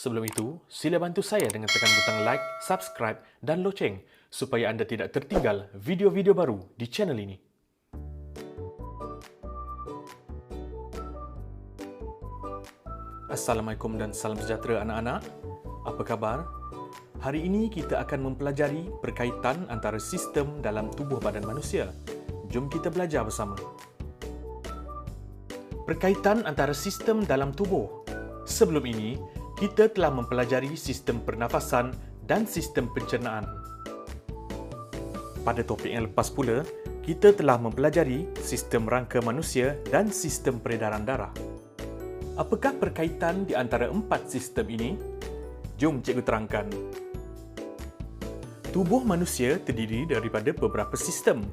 Sebelum itu, sila bantu saya dengan tekan butang like, subscribe dan loceng supaya anda tidak tertinggal video-video baru di channel ini. Assalamualaikum dan salam sejahtera anak-anak. Apa khabar? Hari ini kita akan mempelajari berkaitan antara sistem dalam tubuh badan manusia. Jom kita belajar bersama. Berkaitan antara sistem dalam tubuh. Sebelum ini, kita telah mempelajari sistem pernafasan dan sistem pencernaan. Pada topik yang lepas pula, kita telah mempelajari sistem rangka manusia dan sistem peredaran darah. Apakah perkaitan di antara empat sistem ini? Jom cikgu terangkan. Tubuh manusia terdiri daripada beberapa sistem.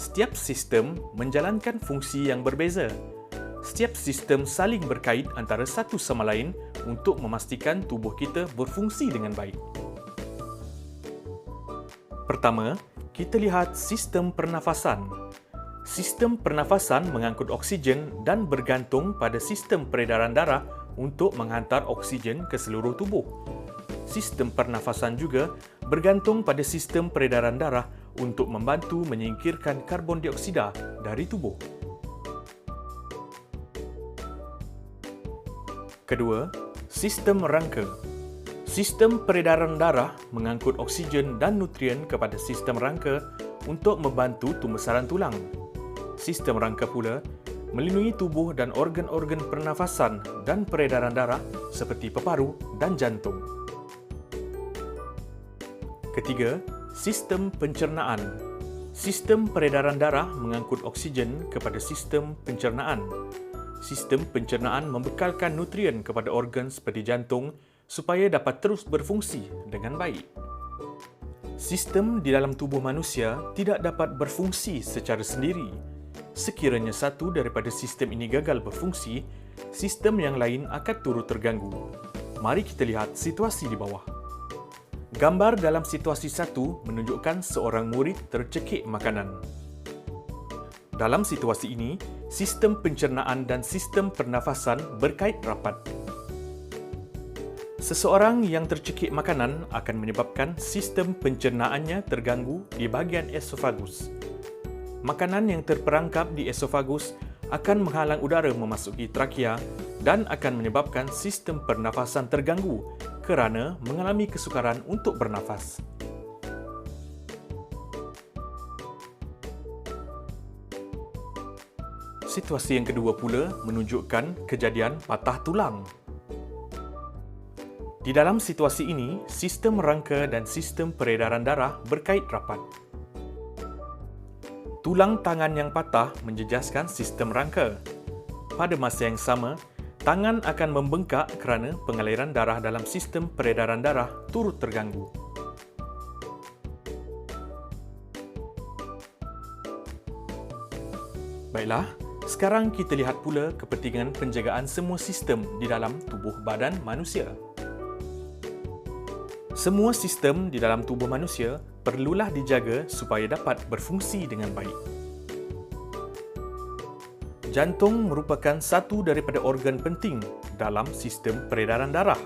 Setiap sistem menjalankan fungsi yang berbeza. Setiap sistem saling berkait antara satu sama lain untuk memastikan tubuh kita berfungsi dengan baik. Pertama, kita lihat sistem pernafasan. Sistem pernafasan mengangkut oksigen dan bergantung pada sistem peredaran darah untuk menghantar oksigen ke seluruh tubuh. Sistem pernafasan juga bergantung pada sistem peredaran darah untuk membantu menyingkirkan karbon dioksida dari tubuh. Kedua, sistem rangka. Sistem peredaran darah mengangkut oksigen dan nutrien kepada sistem rangka untuk membantu pembesaran tulang. Sistem rangka pula melindungi tubuh dan organ-organ pernafasan dan peredaran darah seperti peparu dan jantung. Ketiga, sistem pencernaan. Sistem peredaran darah mengangkut oksigen kepada sistem pencernaan. Sistem pencernaan membekalkan nutrien kepada organ seperti jantung supaya dapat terus berfungsi dengan baik. Sistem di dalam tubuh manusia tidak dapat berfungsi secara sendiri. Sekiranya satu daripada sistem ini gagal berfungsi, sistem yang lain akan turut terganggu. Mari kita lihat situasi di bawah. Gambar dalam situasi 1 menunjukkan seorang murid tercekik makanan. Dalam situasi ini, sistem pencernaan dan sistem pernafasan berkait rapat. Seseorang yang tercekik makanan akan menyebabkan sistem pencernaannya terganggu di bahagian esofagus. Makanan yang terperangkap di esofagus akan menghalang udara memasuki trakea dan akan menyebabkan sistem pernafasan terganggu kerana mengalami kesukaran untuk bernafas. Situasi yang kedua pula menunjukkan kejadian patah tulang. Di dalam situasi ini, sistem rangka dan sistem peredaran darah berkait rapat. Tulang tangan yang patah menjejaskan sistem rangka. Pada masa yang sama, tangan akan membengkak kerana pengaliran darah dalam sistem peredaran darah turut terganggu. Baiklah, sekarang kita lihat pula kepentingan penjagaan semua sistem di dalam tubuh badan manusia. Semua sistem di dalam tubuh manusia perlulah dijaga supaya dapat berfungsi dengan baik. Jantung merupakan satu daripada organ penting dalam sistem peredaran darah.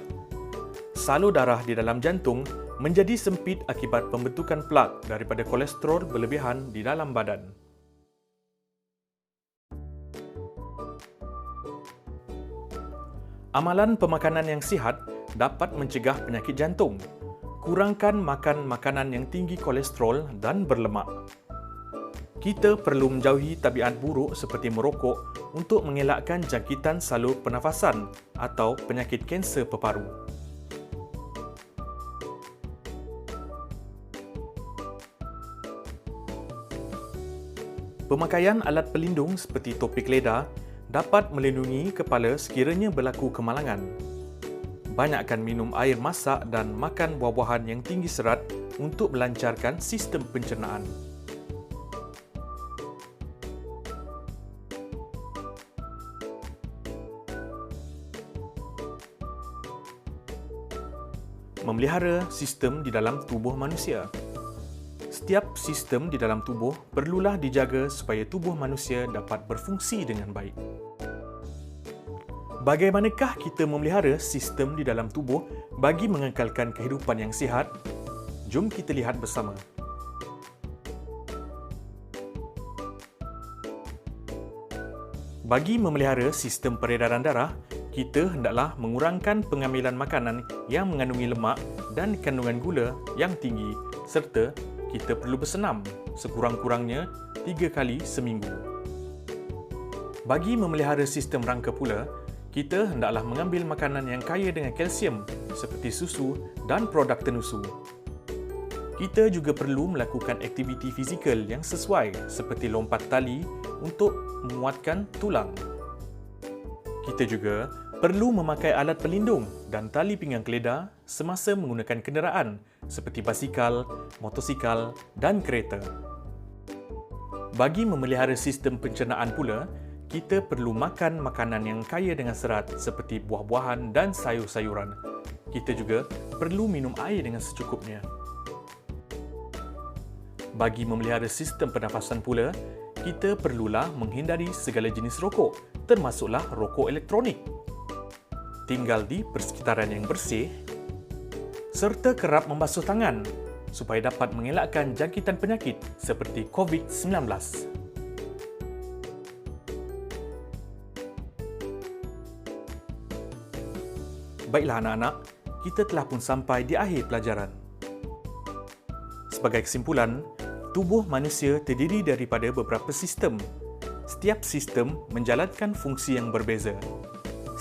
Salur darah di dalam jantung menjadi sempit akibat pembentukan plak daripada kolesterol berlebihan di dalam badan. Amalan pemakanan yang sihat dapat mencegah penyakit jantung. Kurangkan makan makanan yang tinggi kolesterol dan berlemak. Kita perlu menjauhi tabiat buruk seperti merokok untuk mengelakkan jangkitan salur pernafasan atau penyakit kanser peparu. Pemakaian alat pelindung seperti topi keleda dapat melindungi kepala sekiranya berlaku kemalangan. Banyakkan minum air masak dan makan buah-buahan yang tinggi serat untuk melancarkan sistem pencernaan. Memelihara sistem di dalam tubuh manusia. Setiap sistem di dalam tubuh perlulah dijaga supaya tubuh manusia dapat berfungsi dengan baik. Bagaimanakah kita memelihara sistem di dalam tubuh bagi mengekalkan kehidupan yang sihat? Jom kita lihat bersama. Bagi memelihara sistem peredaran darah, kita hendaklah mengurangkan pengambilan makanan yang mengandungi lemak dan kandungan gula yang tinggi serta kita perlu bersenam sekurang-kurangnya 3 kali seminggu. Bagi memelihara sistem rangka pula, kita hendaklah mengambil makanan yang kaya dengan kalsium seperti susu dan produk tenusu. Kita juga perlu melakukan aktiviti fizikal yang sesuai seperti lompat tali untuk menguatkan tulang. Kita juga perlu memakai alat pelindung dan tali pinggang keledar semasa menggunakan kenderaan seperti basikal, motosikal dan kereta. Bagi memelihara sistem pencernaan pula, kita perlu makan makanan yang kaya dengan serat seperti buah-buahan dan sayur-sayuran. Kita juga perlu minum air dengan secukupnya. Bagi memelihara sistem pernafasan pula, kita perlulah menghindari segala jenis rokok, termasuklah rokok elektronik. Tinggal di persekitaran yang bersih, serta kerap membasuh tangan supaya dapat mengelakkan jangkitan penyakit seperti COVID-19. Baiklah anak-anak, kita telah pun sampai di akhir pelajaran. Sebagai kesimpulan, tubuh manusia terdiri daripada beberapa sistem. Setiap sistem menjalankan fungsi yang berbeza.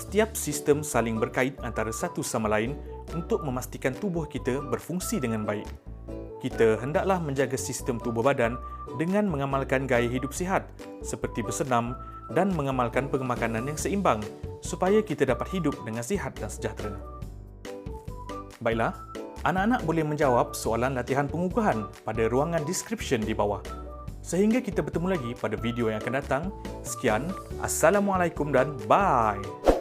Setiap sistem saling berkait antara satu sama lain untuk memastikan tubuh kita berfungsi dengan baik. Kita hendaklah menjaga sistem tubuh badan dengan mengamalkan gaya hidup sihat seperti bersenam dan mengamalkan pemakanan yang seimbang supaya kita dapat hidup dengan sihat dan sejahtera. Baiklah, anak-anak boleh menjawab soalan latihan pengukuhan pada ruangan description di bawah. Sehingga kita bertemu lagi pada video yang akan datang. Sekian, Assalamualaikum dan bye!